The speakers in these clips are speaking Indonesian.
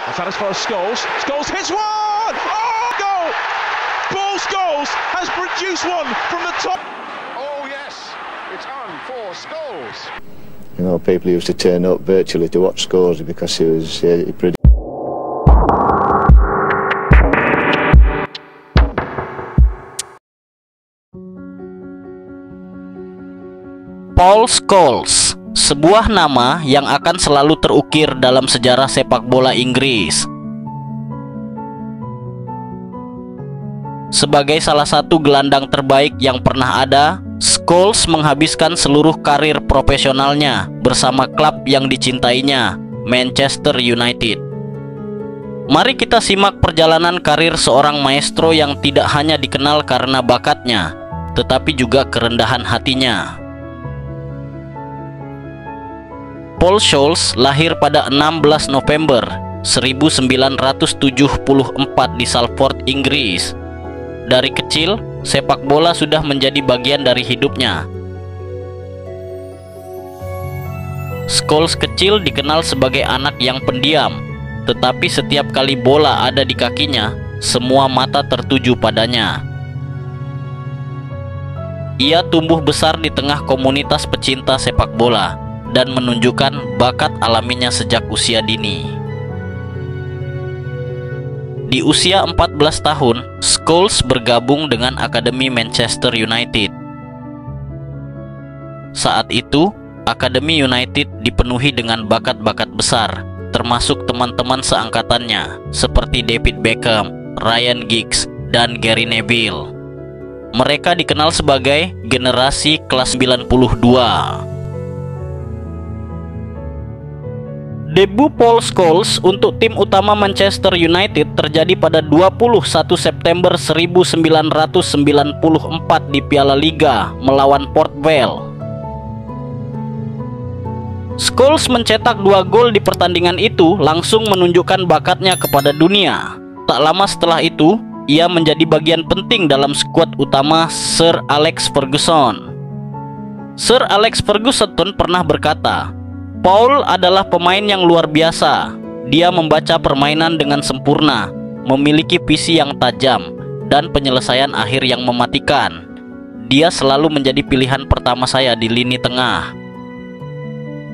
That is for Scholes. Scholes hits one! Oh, goal! Paul Scholes has produced one from the top. Oh yes, it's on for Scholes. You know, people used to turn up virtually to watch Scholes because he was pretty. Paul Scholes, sebuah nama yang akan selalu terukir dalam sejarah sepak bola Inggris. Sebagai salah satu gelandang terbaik yang pernah ada, Scholes menghabiskan seluruh karir profesionalnya bersama klub yang dicintainya, Manchester United. Mari kita simak perjalanan karir seorang maestro yang tidak hanya dikenal karena bakatnya, tetapi juga kerendahan hatinya. Paul Scholes lahir pada 16 November 1974 di Salford, Inggris. Dari kecil, sepak bola sudah menjadi bagian dari hidupnya. Scholes kecil dikenal sebagai anak yang pendiam, tetapi setiap kali bola ada di kakinya, semua mata tertuju padanya. Ia tumbuh besar di tengah komunitas pecinta sepak bola dan menunjukkan bakat alaminya sejak usia dini. Di usia 14 tahun, Scholes bergabung dengan Akademi Manchester United. Saat itu, Akademi United dipenuhi dengan bakat-bakat besar, termasuk teman-teman seangkatannya seperti David Beckham, Ryan Giggs, dan Gary Neville. Mereka dikenal sebagai generasi kelas 92. Debu Paul Scholes untuk tim utama Manchester United terjadi pada 21 September 1994 di Piala Liga melawan Port Vale. Scholes mencetak 2 gol di pertandingan itu, langsung menunjukkan bakatnya kepada dunia. Tak lama setelah itu, ia menjadi bagian penting dalam skuad utama Sir Alex Ferguson. Sir Alex Ferguson pernah berkata, Paul adalah pemain yang luar biasa. Dia membaca permainan dengan sempurna, memiliki visi yang tajam, dan penyelesaian akhir yang mematikan. Dia selalu menjadi pilihan pertama saya di lini tengah.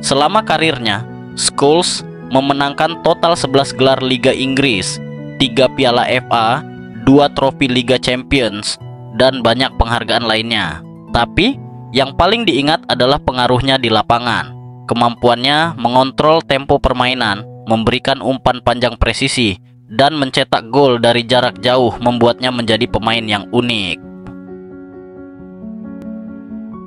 Selama karirnya, Scholes memenangkan total 11 gelar Liga Inggris, 3 Piala FA, 2 trofi Liga Champions, dan banyak penghargaan lainnya. Tapi, yang paling diingat adalah pengaruhnya di lapangan. Kemampuannya mengontrol tempo permainan, memberikan umpan panjang presisi, dan mencetak gol dari jarak jauh membuatnya menjadi pemain yang unik.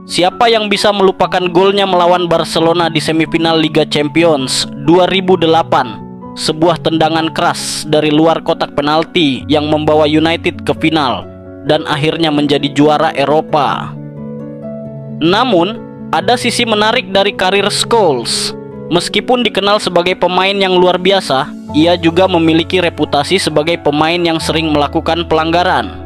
Siapa yang bisa melupakan golnya melawan Barcelona di semifinal Liga Champions 2008? Sebuah tendangan keras dari luar kotak penalti yang membawa United ke final dan akhirnya menjadi juara Eropa. Namun, ada sisi menarik dari karir Scholes. Meskipun dikenal sebagai pemain yang luar biasa, ia juga memiliki reputasi sebagai pemain yang sering melakukan pelanggaran.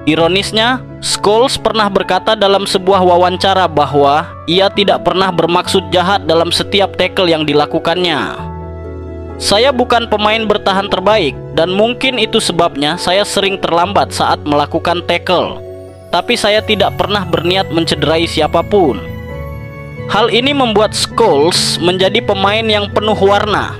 Ironisnya, Scholes pernah berkata dalam sebuah wawancara bahwa ia tidak pernah bermaksud jahat dalam setiap tackle yang dilakukannya. Saya bukan pemain bertahan terbaik, dan mungkin itu sebabnya saya sering terlambat saat melakukan tackle. Tapi saya tidak pernah berniat mencederai siapapun. Hal ini membuat Scholes menjadi pemain yang penuh warna.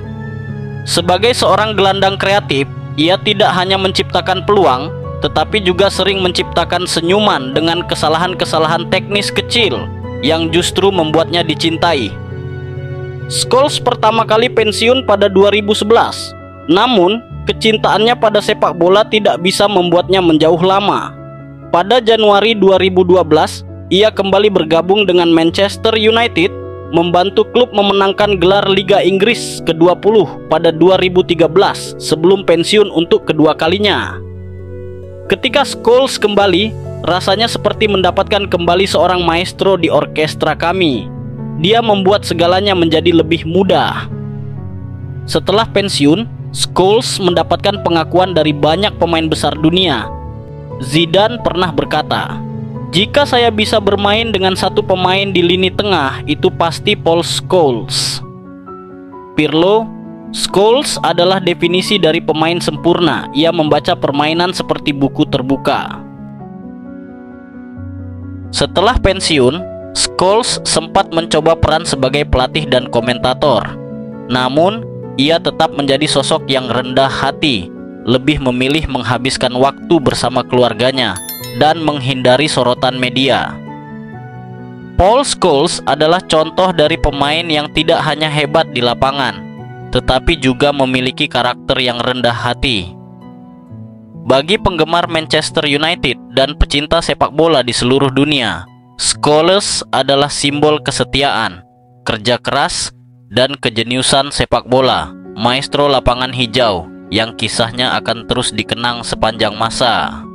Sebagai seorang gelandang kreatif, ia tidak hanya menciptakan peluang, tetapi juga sering menciptakan senyuman dengan kesalahan-kesalahan teknis kecil yang justru membuatnya dicintai. Scholes pertama kali pensiun pada 2011. Namun, kecintaannya pada sepak bola tidak bisa membuatnya menjauh lama. Pada Januari 2012, ia kembali bergabung dengan Manchester United, membantu klub memenangkan gelar Liga Inggris ke-20 pada 2013 sebelum pensiun untuk kedua kalinya. Ketika Scholes kembali, rasanya seperti mendapatkan kembali seorang maestro di orkestra kami. Dia membuat segalanya menjadi lebih mudah. Setelah pensiun, Scholes mendapatkan pengakuan dari banyak pemain besar dunia. Zidane pernah berkata, "Jika saya bisa bermain dengan satu pemain di lini tengah, itu pasti Paul Scholes." Pirlo, Scholes adalah definisi dari pemain sempurna. Ia membaca permainan seperti buku terbuka. Setelah pensiun, Scholes sempat mencoba peran sebagai pelatih dan komentator. Namun, ia tetap menjadi sosok yang rendah hati, lebih memilih menghabiskan waktu bersama keluarganya dan menghindari sorotan media. Paul Scholes adalah contoh dari pemain yang tidak hanya hebat di lapangan, tetapi juga memiliki karakter yang rendah hati. Bagi penggemar Manchester United dan pecinta sepak bola di seluruh dunia, Scholes adalah simbol kesetiaan, kerja keras, dan kejeniusan sepak bola, maestro lapangan hijau yang kisahnya akan terus dikenang sepanjang masa.